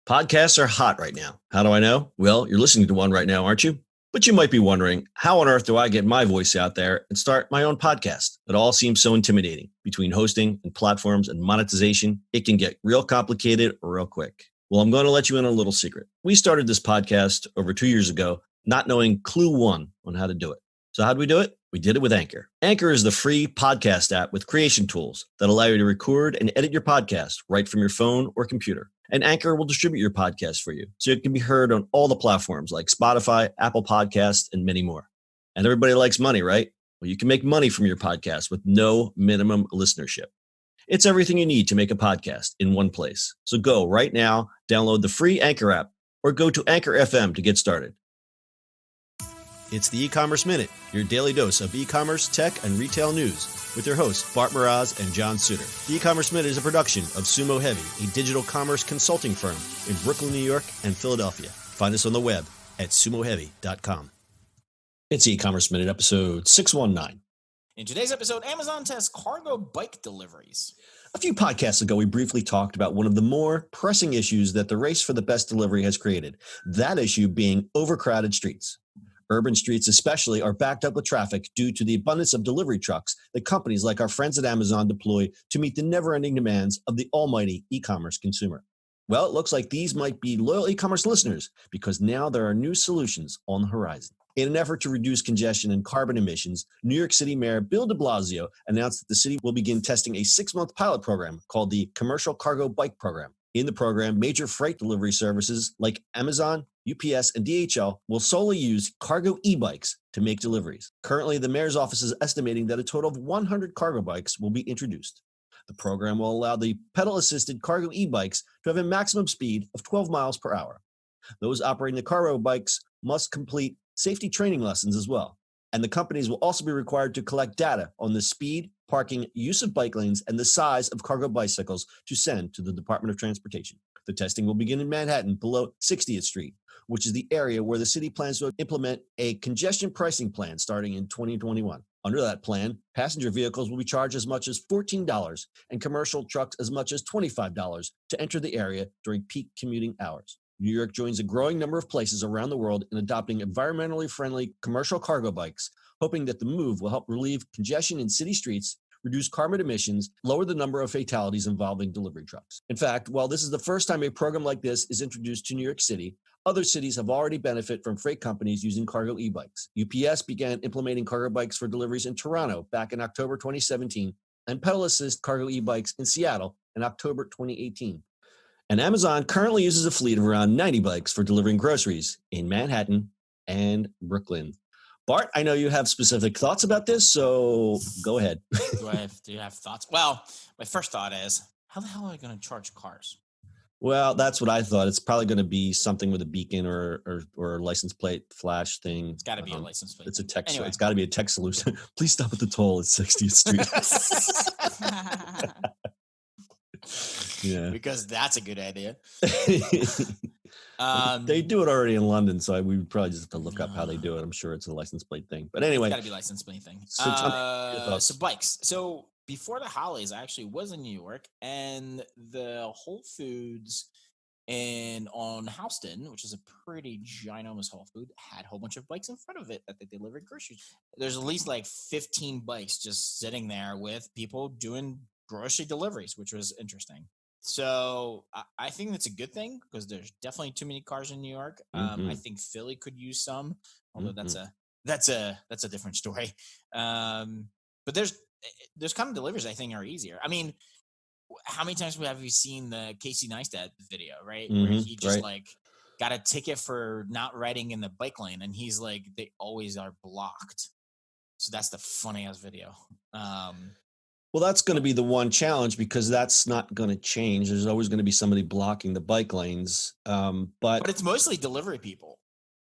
Podcasts are hot right now. How do I know? Well, you're listening to one right now, aren't you? But you might be wondering, how on earth do I get my voice out there and start my own podcast? It all seems so intimidating. Between hosting and platforms and monetization, it can get real complicated real quick. Well, I'm going to let you in on a little secret. We started this podcast over 2 years ago, not knowing clue one on how to do it. So how do we do it? We did it with Anchor. Anchor is the free podcast app with creation tools that allow you to record and edit your podcast right from your phone or computer. And Anchor will distribute your podcast for you, so it can be heard on all the platforms like Spotify, Apple Podcasts, and many more. And everybody likes money, right? Well, you can make money from your podcast with no minimum listenership. It's everything you need to make a podcast in one place. So go right now, download the free Anchor app, or go to Anchor FM to get started. It's the E-Commerce Minute, your daily dose of e-commerce, tech, and retail news with your hosts, Bart Mraz and John Suter. The E-Commerce Minute is a production of Sumo Heavy, a digital commerce consulting firm in Brooklyn, New York, and Philadelphia. Find us on the web at sumoheavy.com. It's E-Commerce Minute, episode 619. In today's episode, Amazon tests cargo bike deliveries. A few podcasts ago, we briefly talked about one of the more pressing issues that the race for the best delivery has created, that issue being overcrowded streets. Urban streets especially are backed up with traffic due to the abundance of delivery trucks that companies like our friends at Amazon deploy to meet the never-ending demands of the almighty e-commerce consumer. Well, it looks like these might be loyal e-commerce listeners because now there are new solutions on the horizon. In an effort to reduce congestion and carbon emissions, New York City Mayor Bill de Blasio announced that the city will begin testing a 6-month pilot program called the Commercial Cargo Bike Program. In the program, major freight delivery services like Amazon, UPS, and DHL will solely use cargo e-bikes to make deliveries. Currently, the mayor's office is estimating that a total of 100 cargo bikes will be introduced. The program will allow the pedal-assisted cargo e-bikes to have a maximum speed of 12 miles per hour. Those operating the cargo bikes must complete safety training lessons as well. And the companies will also be required to collect data on the speed, parking, use of bike lanes, and the size of cargo bicycles to send to the Department of Transportation. The testing will begin in Manhattan below 60th Street, which is the area where the city plans to implement a congestion pricing plan starting in 2021. Under that plan, passenger vehicles will be charged as much as $14 and commercial trucks as much as $25 to enter the area during peak commuting hours. New York joins a growing number of places around the world in adopting environmentally friendly commercial cargo bikes, hoping that the move will help relieve congestion in city streets, reduce carbon emissions, lower the number of fatalities involving delivery trucks. In fact, while this is the first time a program like this is introduced to New York City, other cities have already benefited from freight companies using cargo e-bikes. UPS began implementing cargo bikes for deliveries in Toronto back in October 2017, and pedal assist cargo e-bikes in Seattle in October 2018. And Amazon currently uses a fleet of around 90 bikes for delivering groceries in Manhattan and Brooklyn. Bart, I know you have specific thoughts about this, so go ahead. Do you have thoughts? Well, my first thought is, how the hell are they going to charge cars? Well, that's what I thought. It's probably going to be something with a beacon or license plate flash thing. It's got to be a license plate. It's a tech. Anyway. It's got to be a tech solution. Please stop at the toll at 60th Street. Yeah, because that's a good idea. They do it already in London, so we would probably just have to look up how they do it. I'm sure it's a license plate thing. But anyway, it's got to be a license plate thing. So bikes. So before the holidays, I actually was in New York, and the Whole Foods on Houston, which is a pretty ginormous Whole Food, had a whole bunch of bikes in front of it that they delivered groceries. There's at least like 15 bikes just sitting there with people doing grocery deliveries, which was interesting. So I think that's a good thing because there's definitely too many cars in New York. I think Philly could use some, although that's a different story. But there's kind of deliveries I think are easier. I mean, how many times have you seen the Casey Neistat video, right? Where he just got a ticket for not riding in the bike lane, and he's like, they always are blocked. So that's the funny ass video. Well, that's going to be the one challenge because that's not going to change. There's always going to be somebody blocking the bike lanes. But it's mostly delivery people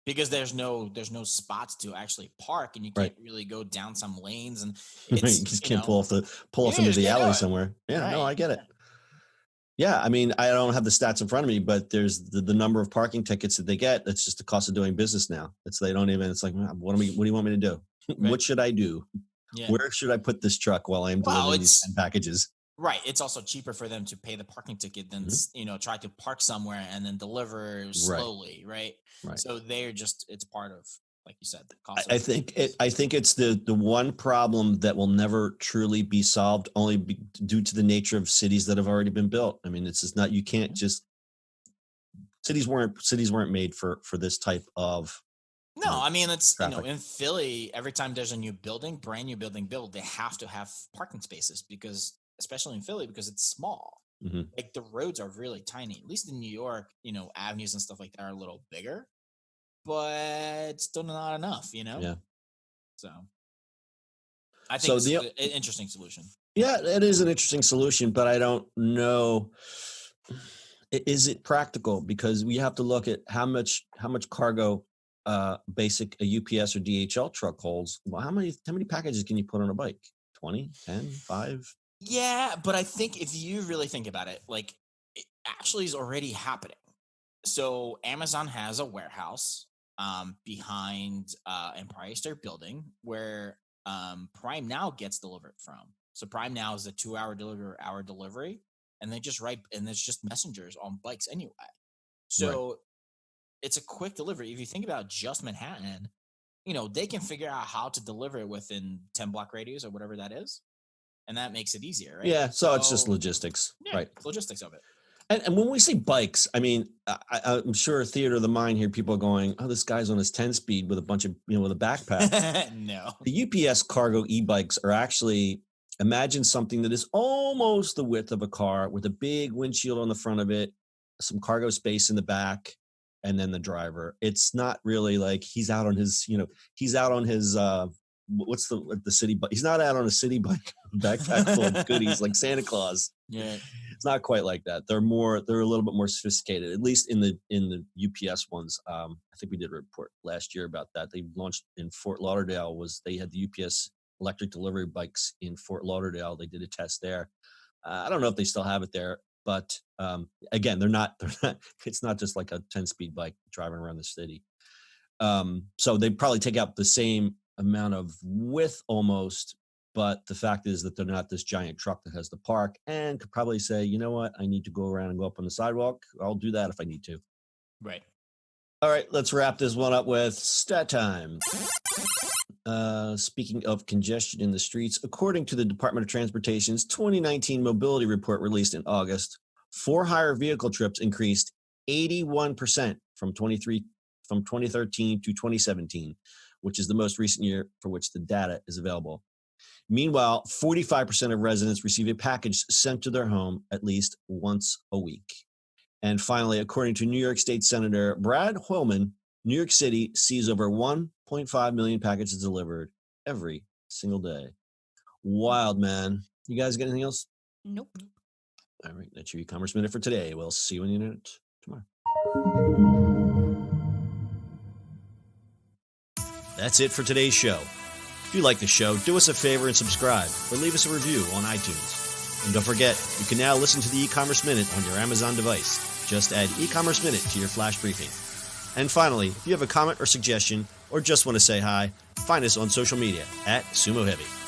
because there's no spots to actually park, and you can't really go down some lanes, and you just can't pull off into the alley somewhere. Yeah, no, I get it. Yeah, I mean, I don't have the stats in front of me, but there's the number of parking tickets that they get. That's just the cost of doing business now. It's like, what do you want me to do? Right. What should I do? Yeah. Where should I put this truck while I'm delivering these packages? Right. It's also cheaper for them to pay the parking ticket than, try to park somewhere and then deliver slowly. Right. So it's part of, like you said, the cost. I think it's the one problem that will never truly be solved, due to the nature of cities that have already been built. I mean, it's just not, you can't just, cities weren't made for this type of. No, I mean, it's, in Philly, every time there's a new building, brand new building built, they have to have parking spaces especially in Philly, because it's small. Like the roads are really tiny. At least in New York, avenues and stuff like that are a little bigger, but still not enough, Yeah. So I think it's an interesting solution. Yeah, it is an interesting solution, but I don't know. Is it practical? Because we have to look at how much cargo basic a UPS or DHL truck holds. Well, how many packages can you put on a bike? 20, 10, 5? Yeah, but I think if you really think about it, like, it actually is already happening. So Amazon has a warehouse behind Empire State Building where Prime Now gets delivered from. So Prime Now is a 2-hour delivery, and they just and it's just messengers on bikes anyway. So it's a quick delivery. If you think about just Manhattan, they can figure out how to deliver it within 10 block radius or whatever that is. And that makes it easier, right? Yeah, so it's just logistics, right? Logistics of it. And when we say bikes, I mean, I'm sure theater of the mind here, people are going, "Oh, this guy's on his 10-speed with a bunch of, with a backpack." No. The UPS cargo e-bikes are actually, imagine something that is almost the width of a car with a big windshield on the front of it, some cargo space in the back, and then the driver. It's not really like he's out on his, what's the city bike? He's not out on a city bike backpack full of goodies like Santa Claus. Yeah, it's not quite like that. They're a little bit more sophisticated, at least in the UPS ones. I think we did a report last year about that. They launched in Fort Lauderdale. They had the UPS electric delivery bikes in Fort Lauderdale. They did a test there. I don't know if they still have it there, but again, they're not. It's not just like a 10-speed bike driving around the city. So they probably take out the same amount of width almost, but the fact is that they're not this giant truck that has to park and could probably say, you know what, I need to go around and go up on the sidewalk. I'll do that if I need to. Right. All right, let's wrap this one up with stat time. Speaking of congestion in the streets, according to the Department of Transportation's 2019 mobility report released in August, for-hire vehicle trips increased 81% from 2013 to 2017, which is the most recent year for which the data is available. Meanwhile, 45% of residents receive a package sent to their home at least once a week. And finally, according to New York State Senator Brad Hoylman, New York City sees over 1.5 million packages delivered every single day. Wild, man. You guys got anything else? Nope. All right, that's your e-commerce minute for today. We'll see you on the internet tomorrow. That's it for today's show. If you like the show, do us a favor and subscribe or leave us a review on iTunes. And don't forget, you can now listen to the e-commerce minute on your Amazon device. Just add e-commerce minute to your flash briefing. And finally, if you have a comment or suggestion or just want to say hi, find us on social media @SumoHeavy.